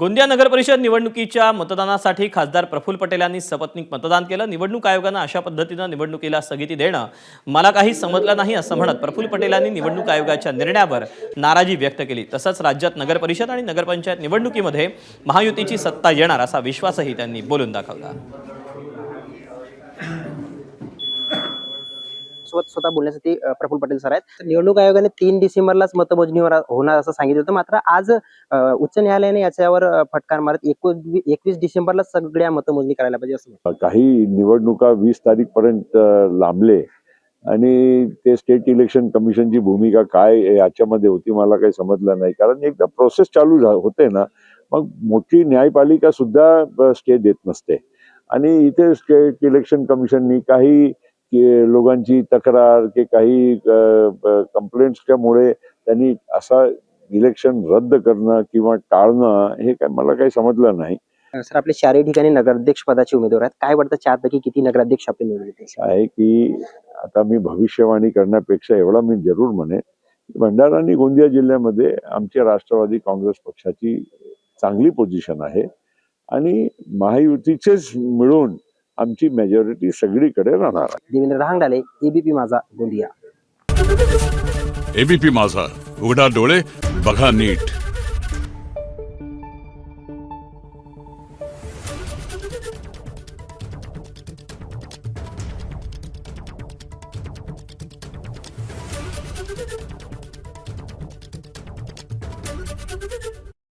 गोंदिया नगर परिषद निवडणुकीच्या मतदानासाठी खासदार प्रफुल्ल पटेल यांनी सपत्नीक मतदान केलं। निवडणूक आयोगानं अशा पद्धतीनं निवडणुकीला स्थगिती देणं मला काही समजलं नाही असं म्हणत प्रफुल्ल पटेल यांनी निवडणूक आयोगाच्या निर्णयावर नाराजी व्यक्त केली। तसंच राज्यात नगर परिषद आणि नगरपंचायत निवडणुकीमध्ये महायुतीची सत्ता येणार असा विश्वासही त्यांनी बोलून दाखवला। स्वतः बोलण्यासाठी प्रफुल्ल पटेल सर आहेत। निवडणूक आयोगाने 3 डिसेंबरलाच मतमोजणी होणार असं सांगितलं होतं, मात्र आज उच्च न्यायालयाने याच्यावर फटकार मारत 21 डिसेंबरला सगळ्या मतमोजणी करायला पाहिजे असं म्हटलं। काही निवडणुका 20 तारीखपर्यंत लांबले आणि ते स्टेट इलेक्शन कमिशनची भूमिका काय याच्यामध्ये होती मला काही समजलं नाही। कारण एकदा प्रोसेस चालू होते ना, मग मोठी न्यायपालिका सुद्धा स्टे देत नसते आणि इथे स्टेट इलेक्शन कमिशननी काही लोकांची तक्रार की काही कंप्लेंट्सच्या मुळे त्यांनी असा इलेक्शन रद्द करणं किंवा टाळणं हे काय मला काही समजलं नाही। सर, आपले 4 ठिकाणी नगराध्यक्ष पदाचे उमेदवार आहेत, काय वाटतं 4 पैकी किती नगराध्यक्ष आपले निवडून येतील? आहे की आता मी भविष्यवाणी करण्यापेक्षा एवढा मी जरूर म्हणेन, भंडारा आणि गोंदिया जिल्ह्यामध्ये आमच्या राष्ट्रवादी काँग्रेस पक्षाची चांगली पोझिशन आहे आणि महायुतीचेच मिळून आमची मेजॉरिटी सगळीकडे राहणार आहे। देवेंद्र रहांगडाले, एबीपी माझा, गोंदिया। एबीपी माझा, उघडा डोळे बघा नीट।